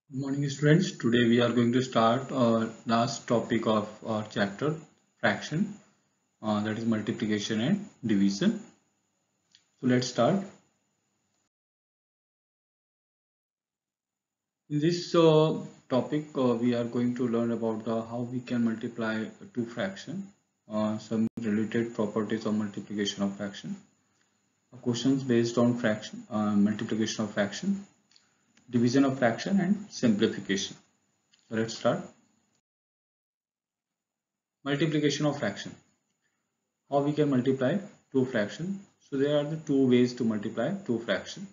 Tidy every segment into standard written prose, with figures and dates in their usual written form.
Good morning, students. Today we are going to start our last topic of our chapter, fraction, that is multiplication and division. So let's start. In this topic, we are going to learn about how we can multiply two fraction, some related properties of multiplication of fraction, questions based on fraction, multiplication of fraction, division of fraction, and simplification. So let's start. Multiplication of fraction. How we can multiply two fractions? So there are the two ways to multiply two fractions.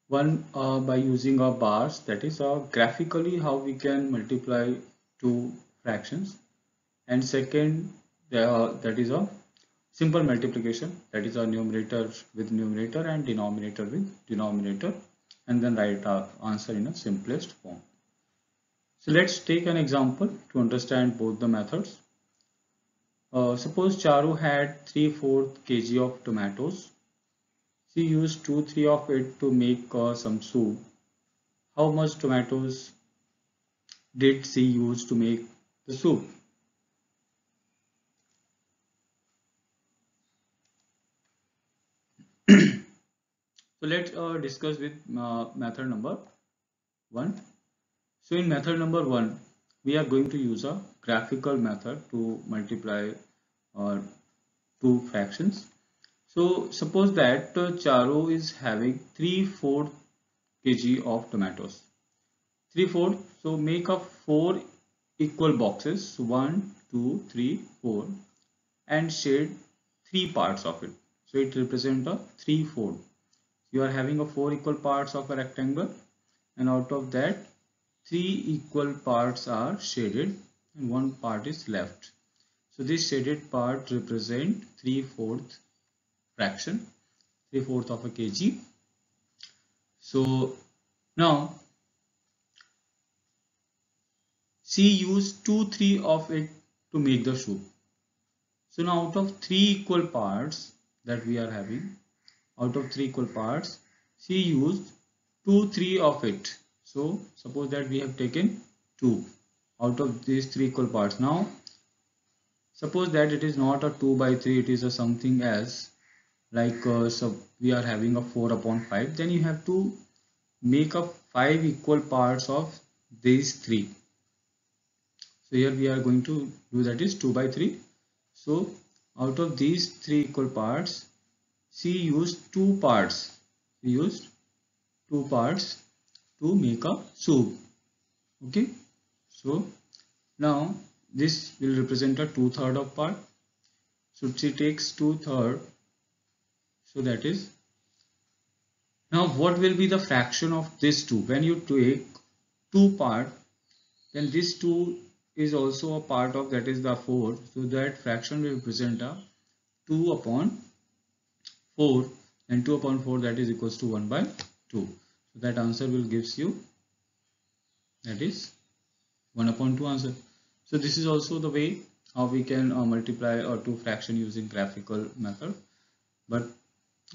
One by using our bars, that is graphically how we can multiply two fractions, and second that is a simple multiplication, that is a numerator with numerator and denominator with denominator, and then write our answer in a simplest form. So let's take an example to understand both the methods. Suppose Charu had 3/4 kg of tomatoes. She used 2-3 of it to make some soup. How much tomatoes did she use to make the soup? So let's discuss with method number 1. So in method number 1, we are going to use a graphical method to multiply uh, two fractions. So suppose that Charu is having 3/4 kg of tomatoes. 3/4. So make up 4 equal boxes, 1, 2, 3, 4, and shade 3 parts of it. So it represents a 3/4. You are having a 4 equal parts of a rectangle, and out of that 3 equal parts are shaded and one part is left. So this shaded part represent 3/4 fraction, 3/4 of a kg. So now she used 2-3 of it to make the soup. So now out of 3 equal parts that we are having, out of 3 equal parts, she used 2-3 of it. So suppose that we have taken 2 out of these 3 equal parts. Now suppose that it is not a 2 by 3, it is a something else, like so we are having a 4/5. Then you have to make up 5 equal parts of these 3. So here we are going to do, that is 2 by 3. So out of these 3 equal parts, she used 2 parts. She used 2 parts to make a soup. Okay. So now this will represent a 2/3 of part. So she takes 2/3. So that is, now what will be the fraction of this 2? When you take 2 part, then this 2 is also a part of, that is the 4. So that fraction will represent a 2/4, and 2/4, that is equals to 1/2. So that answer will gives you, that is 1/2 answer. So this is also the way how we can multiply two fraction using graphical method, but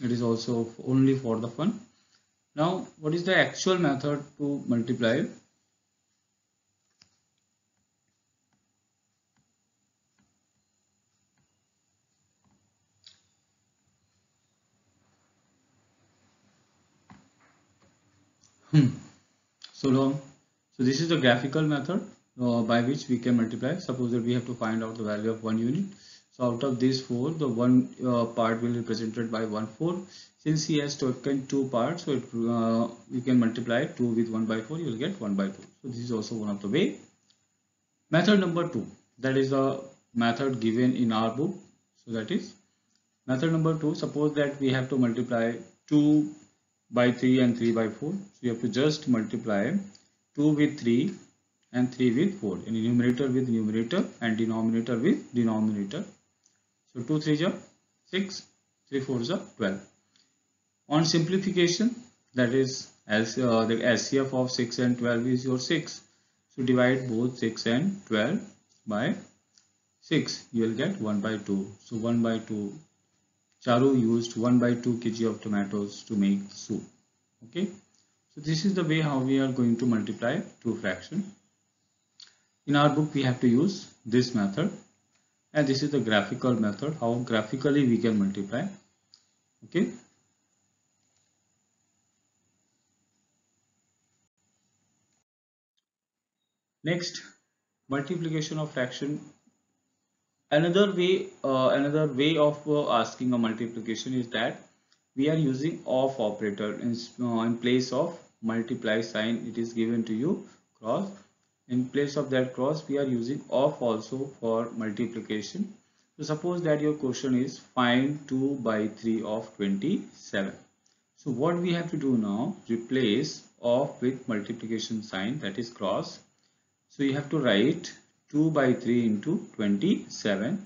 it is also only for the fun. Now what is the actual method to multiply? So long. So this is the graphical method by which we can multiply. Suppose that we have to find out the value of 1 unit. So out of these 4, the one part will be represented by 1/4. Since he has taken 2 parts, so we can multiply 2 with 1/4. You will get 1/2. So this is also one of the way. Method number 2, that is the method given in our book. So that is method number 2. Suppose that we have to multiply 2 by 3 and 3 by 4. So you have to just multiply 2 with 3 and 3 with 4, and numerator with numerator and denominator with denominator. So 2 3 are 6, 3 4 are 12. On simplification, that is, as the SCF of 6 and 12 is your 6. So divide both 6 and 12 by 6. You will get 1/2. So 1/2. Charu used 1/2 kg of tomatoes to make the soup. Okay. So this is the way how we are going to multiply two fractions. In our book we have to use this method, and this is the graphical method, how graphically we can multiply. Okay. Next, multiplication of fraction. Another way of asking a multiplication is that we are using of operator in place of multiply sign. It is given to you cross. In place of that cross, we are using of also for multiplication. So suppose that your question is find 2 by 3 of 27. So what we have to do now, replace of with multiplication sign, that is cross. So you have to write 2 by 3 into 27.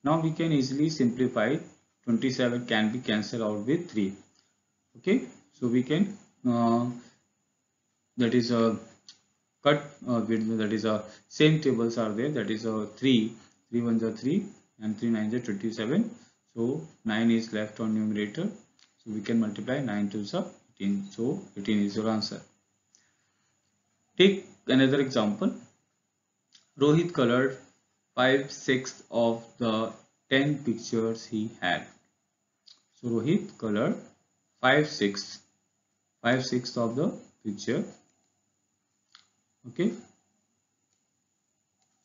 Now we can easily simplify. 27 can be cancelled out with 3. Okay, so we can that is a cut that is a same tables are there, that is a 3 ones are 3 and 3 nines are 27. So 9 is left on numerator, so we can multiply 9 to the 18. So 18 is your answer. Take another example. Rohit colored 5/6 of the 10 pictures he had. So Rohit colored 5/6 of the picture. Okay.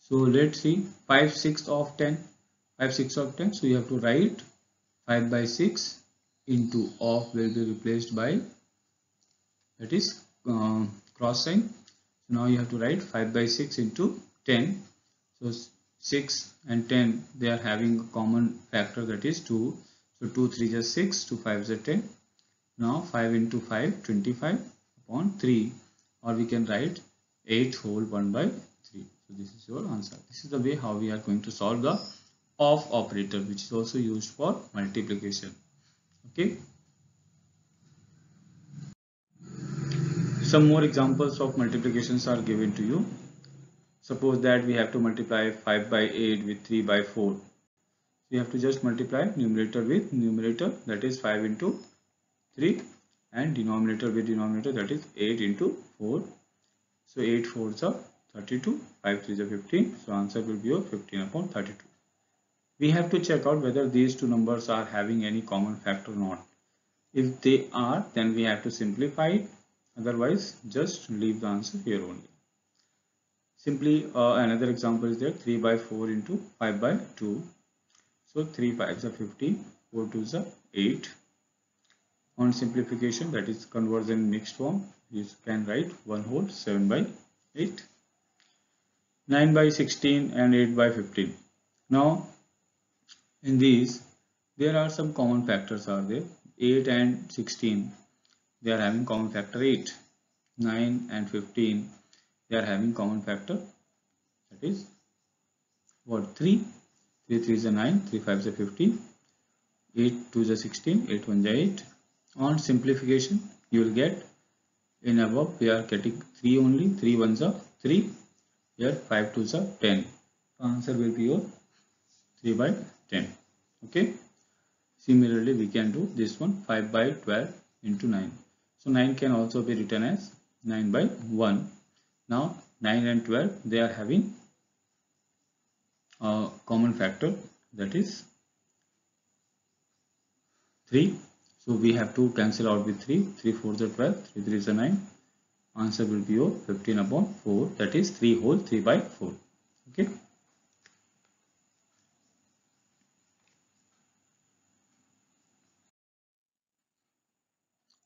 So let's see 5/6 of 10. 5/6 of 10. So you have to write 5 by 6 into of will be replaced by, that is cross sign. So now you have to write 5 by 6 into 10. So 6 and 10, they are having a common factor, that is 2. So 2 3 is 6, 2 5 is 10. Now 5 into 5, 25 upon 3, or we can write 8 whole 1 by 3. So this is your answer. This is the way how we are going to solve the of operator, which is also used for multiplication. Okay. Some more examples of multiplications are given to you. Suppose that we have to multiply 5 by 8 with 3 by 4. We have to just multiply numerator with numerator, that is 5 into 3, and denominator with denominator, that is 8 into 4. So 8 4s are 32, 5 3s are 15. So answer will be 15 upon 32. We have to check out whether these two numbers are having any common factor or not. If they are, then we have to simplify it. Otherwise, just leave the answer here only. Simply another example is there, 3 by 4 into 5 by 2. So 3 5s are 15, 4 2s are 8. On simplification, that is conversion mixed form, you can write 1 whole 7 by 8. 9 by 16 and 8 by 15. Now in these there are some common factors are there. 8 and 16, they are having common factor 8. 9 and 15, they are having common factor, that is what, 3. 3 3 is a 9, 3 5 is a 15, 8 2 is a 16, 8 1 is a 8. On simplification, you will get, in above we are getting 3 only, 3 1s are 3, here 5 2s are 10. Answer will be your 3 by 10. Okay. Similarly, we can do this one, 5 by 12 into 9. So 9 can also be written as 9 by 1. Now 9 and 12, they are having a common factor, that is 3. So we have to cancel out with 3. 3 4 is 12, 3 3 is 9. Answer will be your 15 upon 4, that is 3 whole 3 by 4. Okay.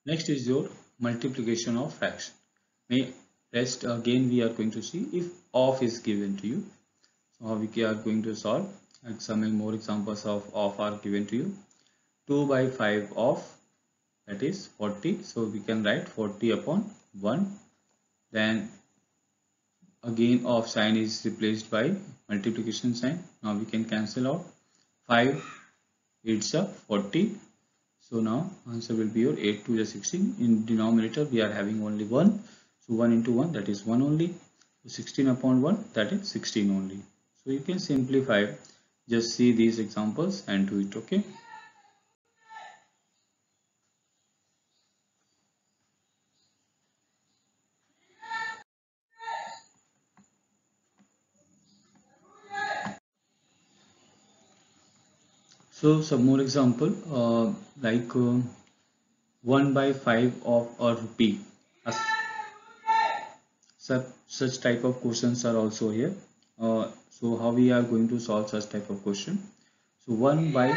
Next is your multiplication of fraction. Rest again we are going to see if of is given to you. So how we are going to solve, and some more examples of are given to you. 2 by 5 of, that is 40. So we can write 40 upon 1. Then again of sign is replaced by multiplication sign. Now we can cancel out 5 it's a 40. So now answer will be your 8 2 is 16. In denominator we are having only 1. So 1 into 1, that is 1 only. So 16 upon 1, that is 16 only. So you can simplify. Just see these examples and do it. Okay. So some more example, like 1 by 5 of a rupee. As such type of questions are also here. So how we are going to solve such type of question? So 1 by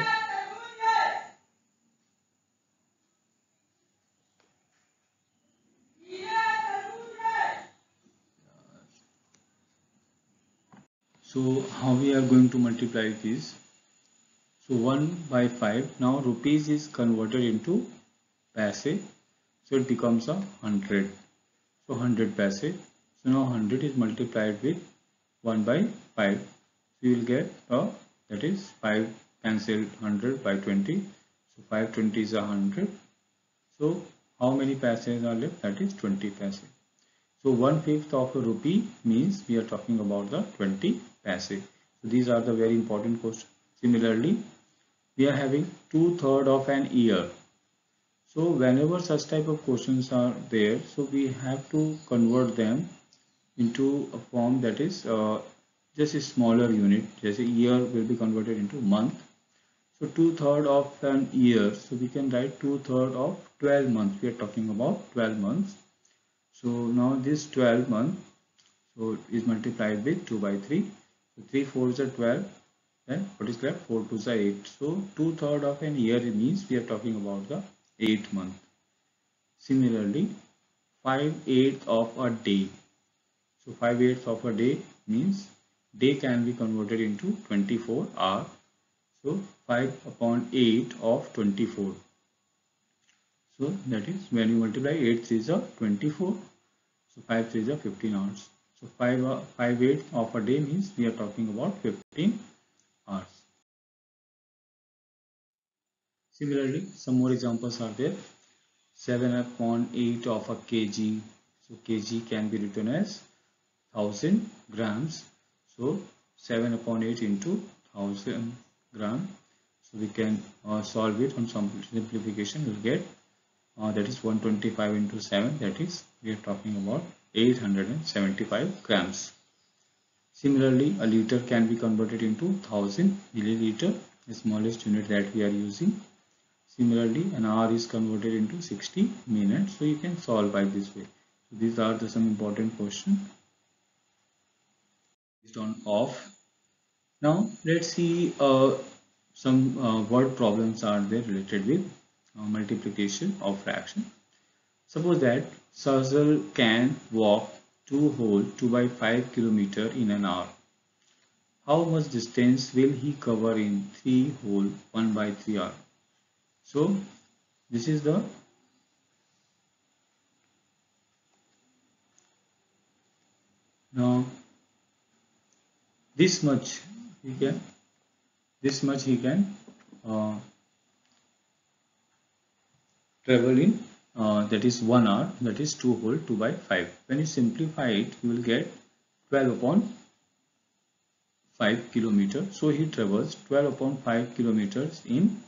so how we are going to multiply this? So 1 by 5. Now rupees is converted into paise. So it becomes a 100. So 100 paise. So now 100 is multiplied with 1 by 5. So you will get that is 5 cancelled 100 by 20. So 520 is 100. So how many paise are left? That is 20 paise. So 1/5 of a rupee means we are talking about the 20 paise. So these are the very important questions. Similarly, we are having 2/3 of an year. So whenever such type of questions are there, so we have to convert them into a form that is just a smaller unit. Just a year will be converted into month. So 2/3 of an year. So we can write 2/3 of 12 months. We are talking about 12 months. So now this 12 month so is multiplied with 2 by 3. So 3 4s are 12. Then what is left? 4 2s are 8. So 2/3 of an year means we are talking about the 8th month. Similarly, 5/8 of a day. So 5/8 of a day means day can be converted into 24 hours. So 5 upon 8 of 24. So that is when you multiply 8 3s are 24. So 5 3s are 15 hours. So 5/8 of a day means we are talking about 15 hours. Similarly, some more examples are there. 7 upon 8 of a kg. So kg can be written as 1000 grams. So 7 upon 8 into 1000 gram. So we can solve it on some simplification. We'll get that is 125 into 7. That is we are talking about 875 grams. Similarly, a liter can be converted into 1000 milliliter, the smallest unit that we are using. Similarly, an hour is converted into 60 minutes. So you can solve by this way. So these are some important questions based on of. Now let's see some word problems are there related with multiplication of fraction. Suppose that Sazal can walk 2 whole 2 by 5 kilometer in an hour. How much distance will he cover in 3 whole 1 by 3 hour? So this is the now this much he can uh, travel in that is 1 hour, that is 2 whole 2 by 5. When you simplify it, you will get 12 upon 5 kilometer. So he travels 12 upon 5 kilometers in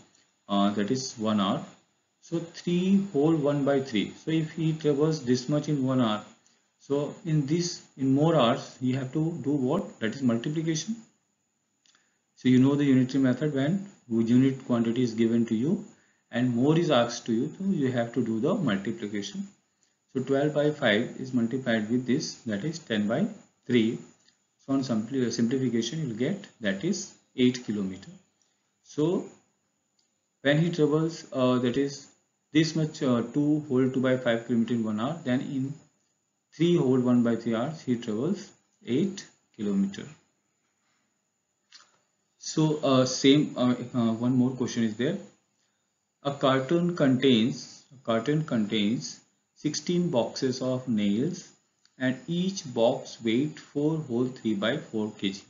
that is 1 hour. So 3 whole 1 by 3. So if he travels this much in 1 hour, so in more hours you have to do what? That is multiplication. So you know the unitary method, when unit quantity is given to you and more is asked to you, so you have to do the multiplication. So 12 by 5 is multiplied with this, that is 10 by 3. So on simplification you will get that is 8 kilometer. So when he travels that is this much 2 whole 2 by 5 kilometer in 1 hour, then in 3 whole 1 by 3 hours he travels 8 kilometer. So one more question is there. A carton contains 16 boxes of nails and each box weight 4 whole 3 by 4 kg.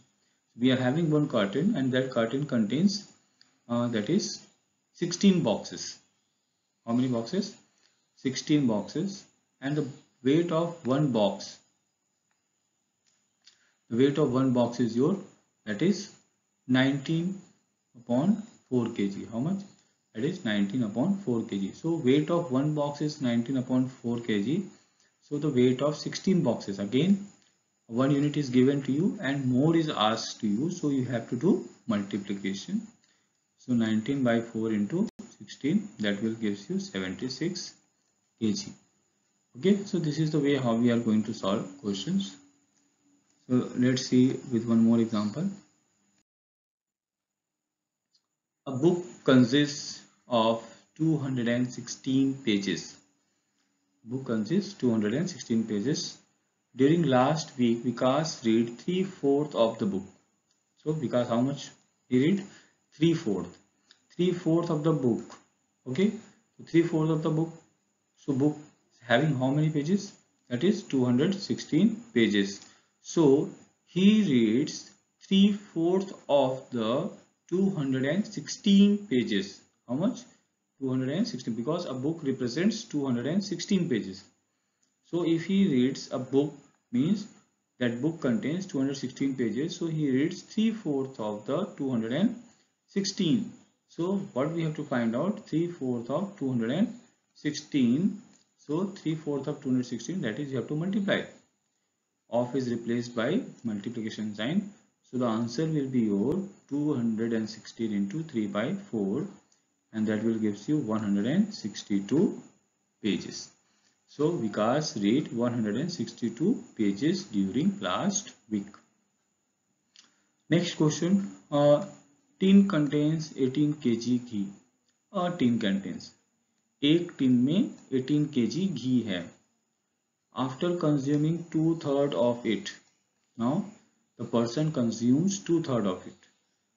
We are having one carton and that carton contains that is 16 boxes. How many boxes? 16 boxes, and the weight of one box. The weight of one box is your that is 19 upon 4 kg. How much? That is 19 upon 4 kg. So weight of one box is 19 upon 4 kg. So the weight of 16 boxes, again one unit is given to you and more is asked to you, so you have to do multiplication. So 19 by 4 into 16, that will gives you 76 kg. Okay, so this is the way how we are going to solve questions. So let's see with one more example. A book consists of 216 pages. Book consists 216 pages. During last week, Vikas read 3/4 of the book. So Vikas, how much he read? 3/4. 3/4 of the book. Okay, so 3/4 of the book. So book having how many pages? That is 216 pages. So he reads 3/4 of the 216 pages. How much? 216, because a book represents 216 pages. So if he reads a book, means that book contains 216 pages. So he reads 3/4 of the 216. So what we have to find out? 3/4 of 216. So 3/4 of 216, that is you have to multiply. Of is replaced by multiplication sign. So the answer will be your 216 into 3 by 4, and that will gives you 162 pages. So Vikas read 162 pages during last week. Next question. A tin contains 18 kg ghee. A tin contains. एक tin में 18 kg घी है. After consuming 2/3 of it. Now the person consumes 2/3 of it.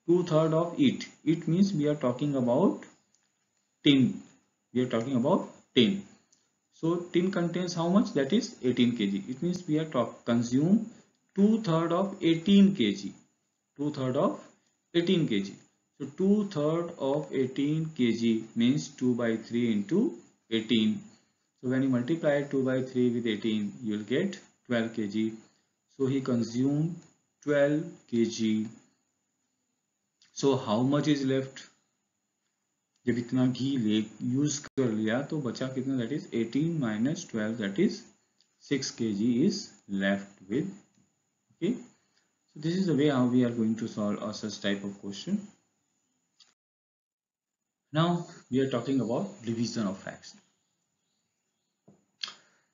2/3 of it. It means we are talking about tin. We are talking about tin. So tin contains how much? That is 18 kg. It means we are consume 2/3 of 18 kg. 2/3 of 18 kg. So 2/3 of 18 kg means 2 by 3 into 18. So when you multiply 2 by 3 with 18, you will get 12 kg. So he consumed 12 kg. So how much is left? जब इतना घी use कर लिया तो बचा कितना? That is 18 minus 12, that is 6 kg is left with. Okay, so this is the way how we are going to solve such type of question. Now we are talking about division of fraction.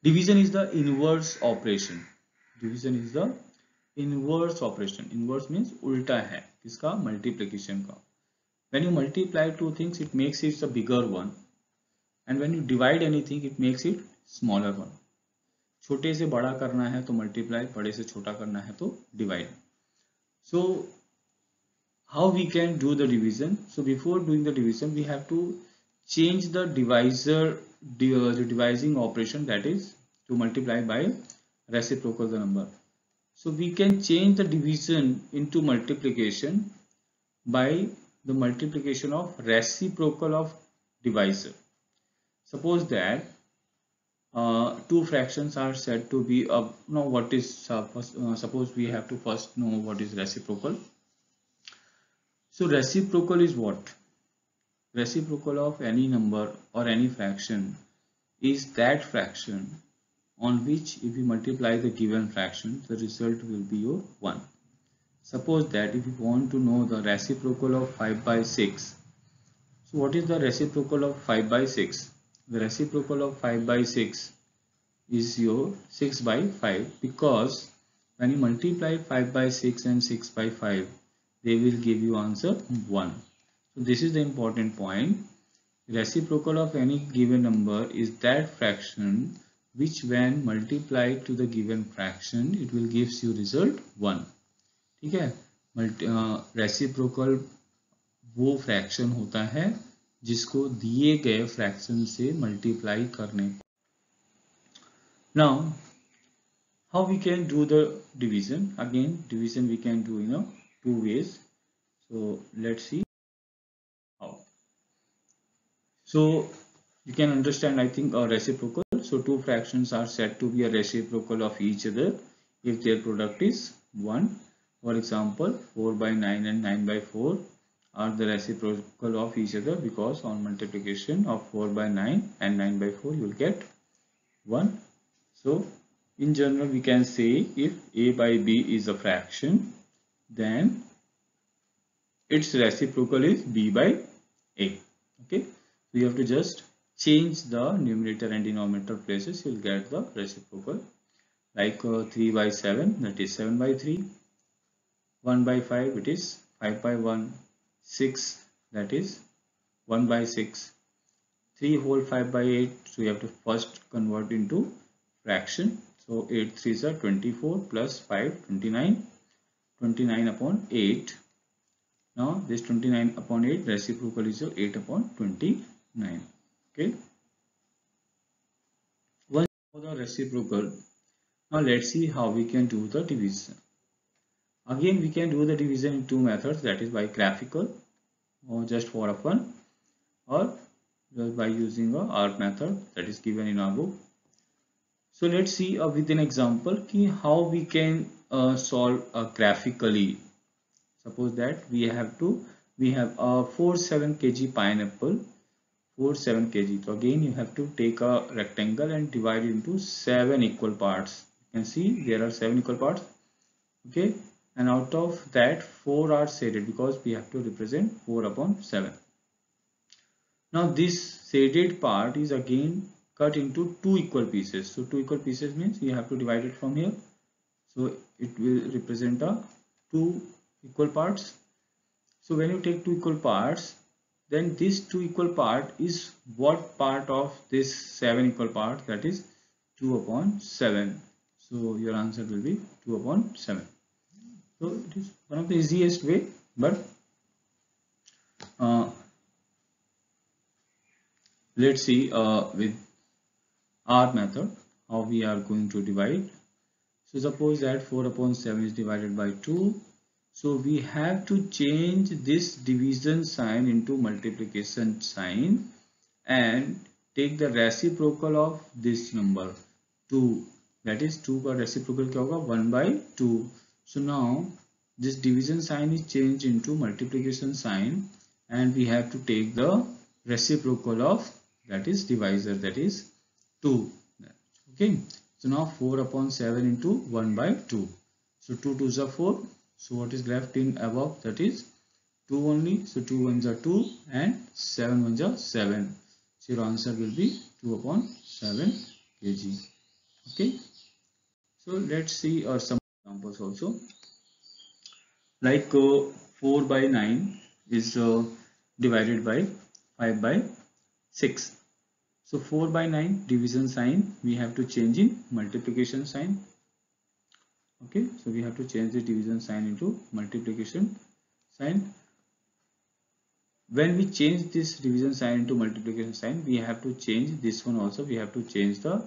Division is the inverse operation. Division is the inverse operation. Inverse means उल्टा है किसका? Multiplication का. When you multiply two things, it makes it a bigger one, and when you divide anything, it makes it smaller one. छोटे से बड़ा करना है तो multiply, बड़े से छोटा करना है तो divide. So how we can do the division? So before doing the division, we have to change the divising operation, that is to multiply by reciprocal the number. So we can change the division into multiplication by the multiplication of reciprocal of divisor. Suppose that two fractions are said to be now what is suppose we have to first know what is reciprocal. So reciprocal is what? Reciprocal of any number or any fraction is that fraction on which if we multiply the given fraction, the result will be your 1. Suppose that if you want to know the reciprocal of 5 by 6. So what is the reciprocal of 5 by 6? The reciprocal of 5 by 6 is your 6 by 5, because when you multiply 5 by 6 and 6 by 5, they will give you answer 1. So this is the important point. Reciprocal of any given number is that fraction which when multiplied to the given fraction, it will gives you result 1. ठीक है, reciprocal वो fraction होता है जिसको दिए गए fraction से multiply करने पर. Now how we can do the division? Again, division we can do in two ways. So let's see how. So you can understand, I think, a reciprocal. So two fractions are said to be a reciprocal of each other if their product is 1. For example, 4 by 9 and 9 by 4 are the reciprocal of each other, because on multiplication of 4 by 9 and 9 by 4 you will get 1. So in general we can say if A by B is a fraction, then its reciprocal is b by a. Okay, so you have to just change the numerator and denominator places, you'll get the reciprocal. Like 3 by 7, that is 7 by 3. 1 by 5, it is 5 by 1. 6, that is 1 by 6. 3 whole 5 by 8, so you have to first convert into fraction. So 8 3s are 24 plus 5 29. 29 upon 8. Now this 29 upon 8 reciprocal is your 8 upon 29. Okay. Once for the reciprocal, now let's see how we can do the division. Again we can do the division in two methods, that is by graphical or just for a fun, or just by using a ARC method that is given in our book. So let's see with an example how we can solve graphically. Suppose that we have a 47 kg pineapple, 47 kg. So again you have to take a rectangle and divide it into 7 equal parts. You can see there are 7 equal parts. Okay, and out of that 4 are shaded because we have to represent 4 upon 7. Now this shaded part is again cut into 2 equal pieces. So 2 equal pieces means you have to divide it from here. So it will represent a 2 equal parts. So when you take 2 equal parts, then this 2 equal part is what part of this 7 equal part, that is 2 upon 7. So your answer will be 2 upon 7. So it is one of the easiest way, but let's see with our method how we are going to divide. So suppose that 4 upon 7 is divided by 2. So we have to change this division sign into multiplication sign and take the reciprocal of this number 2. That is 2 का reciprocal क्या होगा 1 by 2. So now this division sign is changed into multiplication sign and we have to take the reciprocal of that is divisor, that is 2. Okay, so now 4 upon 7 into 1 by 2. So 2 2s are 4. So what is left in above, that is 2 only. So 2 1s are 2 and 7 1s are 7. So your answer will be 2 upon 7 kg. Okay, so let's see some examples also. Like 4 by 9 is divided by 5 by 6. So 4 by 9 division sign we have to change in multiplication sign. Okay, so we have to change the division sign into multiplication sign. When we change this division sign into multiplication sign, we have to change this one also. We have to change the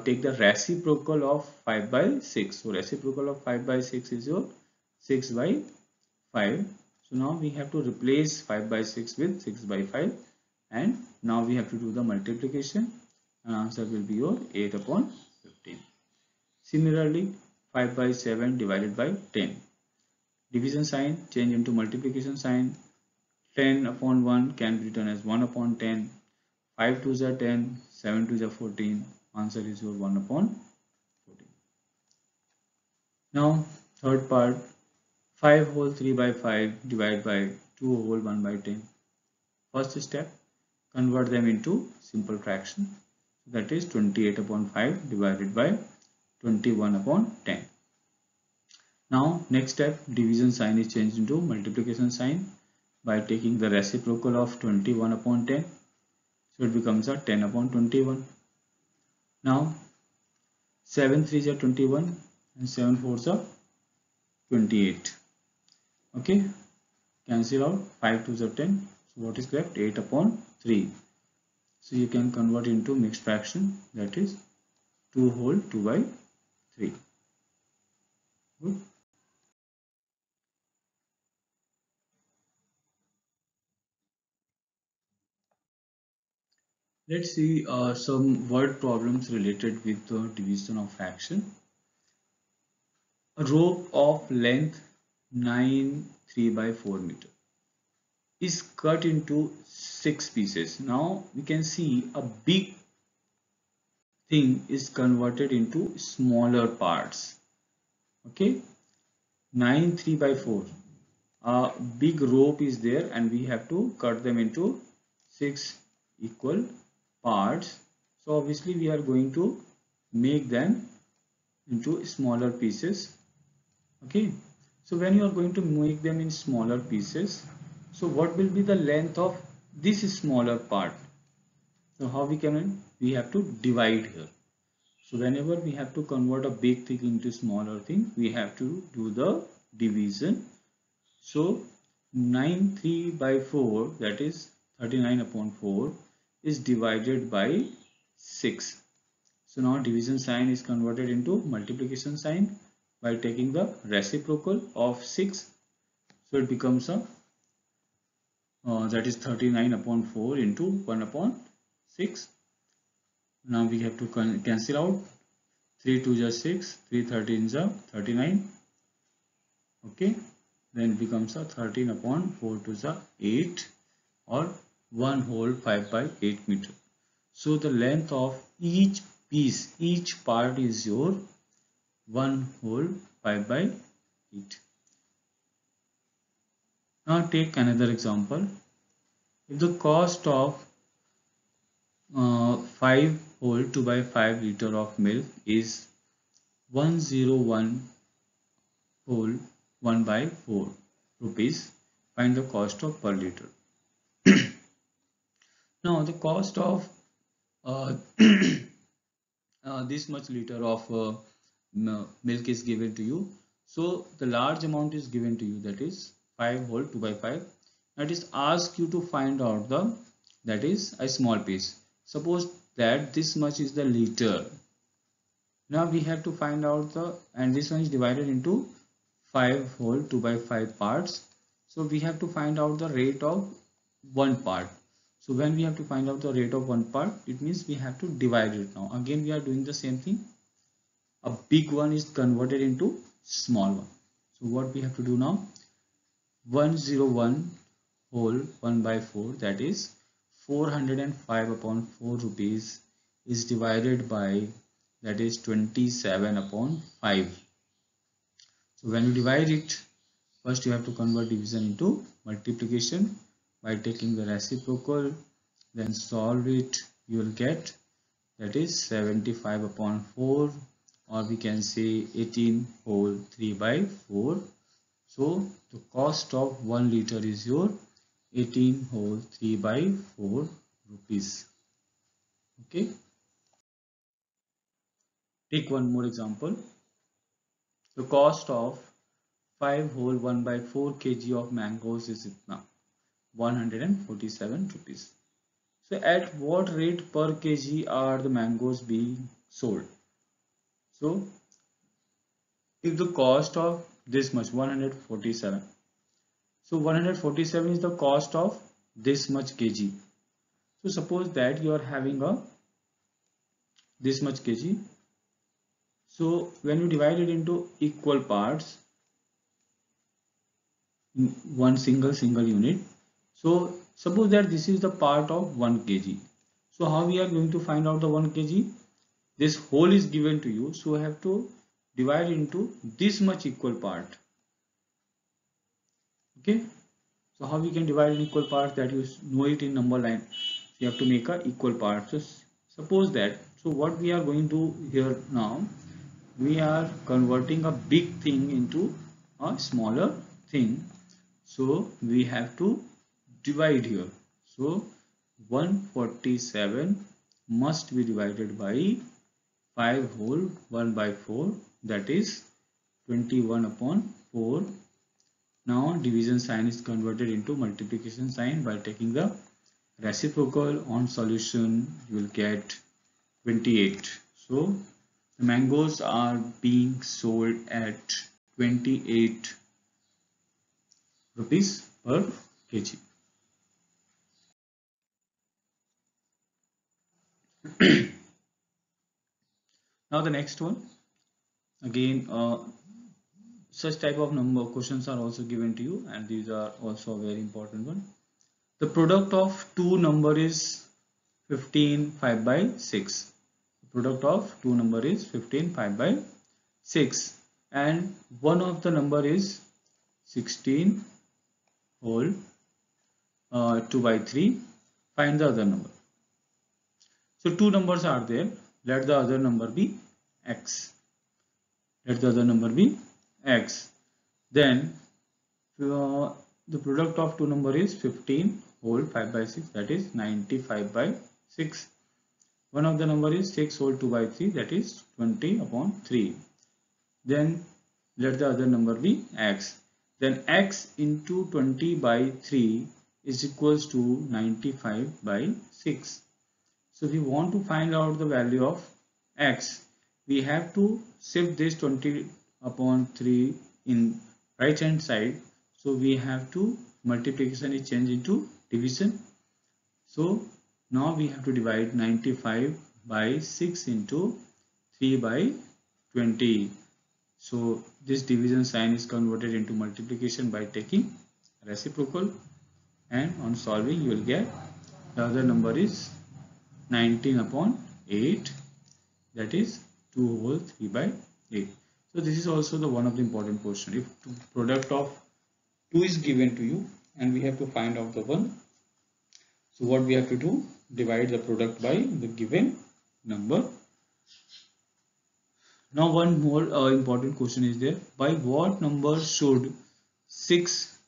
take the reciprocal of 5 by 6. So reciprocal of 5 by 6 is your 6 by 5. So now we have to replace 5 by 6 with 6 by 5, and now we have to do the multiplication, and answer will be your 8 upon 15. Similarly 5 by 7 divided by 10. Division sign change into multiplication sign. 10 upon 1 can be written as 1 upon 10. 5 2s are 10, 7 2s are 14. Answer is your 1 upon 14. Now third part, 5 whole 3 by 5 divided by 2 whole 1 by 10. First step, convert them into simple fraction. That is 28 upon 5 divided by 21 upon 10. Now next step, division sign is changed into multiplication sign by taking the reciprocal of 21 upon 10. So it becomes a 10 upon 21. Now 7 3s are 21 and 7 4s are 28. Okay, cancel out, 5 2s are 10. So what is left? 8 upon 3. So you can convert into mixed fraction, that is 2 whole 2 by 3. Good. Let's see some word problems related with the division of fraction. A rope of length 9 3 by 4 meter is cut into 6 pieces. Now we can see a big thing is converted into smaller parts. Okay, 9 3 by 4. a big rope is there and we have to cut them into 6 equal parts. So obviously we are going to make them into smaller pieces. Okay, so when you are going to make them in smaller pieces, so what will be the length of this smaller part? So how we have to divide here. So whenever we have to convert a big thing into smaller thing, we have to do the division. So 9 3 by 4, that is 39 upon 4, is divided by 6. So now division sign is converted into multiplication sign by taking the reciprocal of 6. So it becomes a that is 39 upon 4 into 1 upon 6. Now we have to cancel out 3 2 is 6, 3 13 is 39. Okay, then it becomes a 13 upon 4 to the 8, or 1 whole 5 by 8 meter. So the length of each piece, each part is your 1 whole 5 by 8. Now take another example. If the cost of 5 whole 2 by 5 liter of milk is 101 whole 1 by 4 rupees, find the cost of per liter. Now the cost of this much liter of milk is given to you. So the large amount is given to you, that is 5 whole 2 by 5. That is ask you to find out the, that is a small piece. Suppose that this much is the liter. Now we have to find out the, and this one is divided into 5 whole 2 by 5 parts. So we have to find out the rate of one part. So when we have to find out the rate of one part, it means we have to divide it. Now again we are doing the same thing. A big one is converted into small one. So what we have to do now, 101 whole 1 by 4, that is 405 upon 4 rupees, is divided by, that is 27 upon 5. So when you divide it, first you have to convert division into multiplication by taking the reciprocal, then solve it. You will get, that is 75 upon 4, or we can say 18 whole 3 by 4. So the cost of 1 liter is your 18 whole 3 by 4 rupees. Okay. Take one more example. The cost of 5 whole 1 by 4 kg of mangoes is itna 147 rupees. So at what rate per kg are the mangoes being sold? So if the cost of this much 147, so 147 is the cost of this much kg. So suppose that you are having a this much kg. So when you divide it into equal parts, one single unit, so suppose that this is the part of 1 kg. So how we are going to find out the 1 kg? This whole is given to you, so I have to divide into this much equal part. Okay, so how we can divide in equal parts, that you know it in number line. You have to make a equal part. So suppose that, so what we are going to here now, we are converting a big thing into a smaller thing. So we have to divide here. So 147 must be divided by 5 whole 1 by 4, that is 21 upon 4. Now division sign is converted into multiplication sign by taking the reciprocal. On solution you will get 28. So the mangoes are being sold at 28 rupees per kg. Now the next one, again such type of number questions are also given to you, and these are also a very important one. The product of two number is 15 5 by 6. The product of two number is 15 5 by 6, and one of the number is 16 whole 2 by 3. Find the other number. So two numbers are there. Let the other number be x. Let the other number be x. Then the product of two number is 15 whole 5 by 6, that is 95 by 6. One of the number is 6 whole 2 by 3, that is 20 upon 3. Then let the other number be x. Then x into 20 by 3 is equals to 95 by 6. So if we want to find out the value of x, we have to shift this 20 upon 3 in right hand side. So we have to multiplication is changed into division. So now we have to divide 95 by 6 into 3 by 20. So this division sign is converted into multiplication by taking reciprocal, and on solving you will get the other number is 19 upon 8, that is 2 whole 3 by 8. So this is also the one of the important question. If product of 2 is given to you and we have to find out the one, so what we have to do, divide the product by the given number. Now one more important question is there. By what number should 6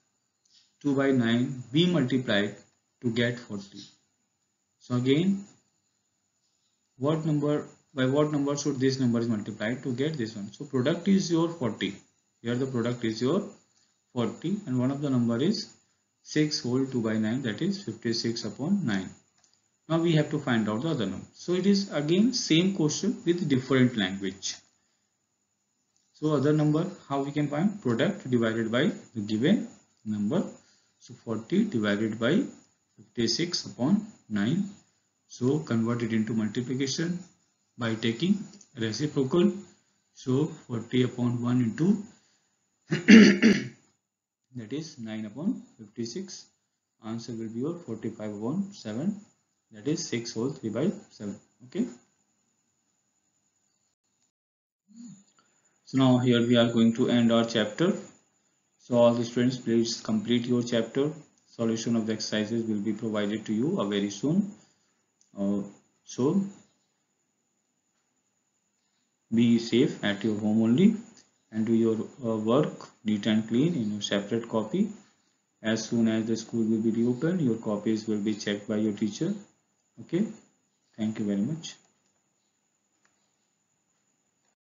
2 by 9 be multiplied to get 40? So again, by what number should this number is multiplied to get this one? So product is your 40. Here the product is your 40 and one of the number is 6 whole 2 by 9, that is 56 upon 9. Now we have to find out the other number. So it is again same question with different language. So other number, how we can find? Product divided by the given number. So 40 divided by 56 upon 9. So convert it into multiplication by taking reciprocal. So 40 upon 1 into that is 9 upon 56. Answer will be your 45 upon 7, that is 6 whole 3 by 7. Okay. So now here we are going to end our chapter. So all the students, please complete your chapter. Solution of the exercises will be provided to you very soon. So be safe at your home only and do your work neat and clean in your separate copy. As soon as the school will be reopened, your copies will be checked by your teacher. Okay. Thank you very much.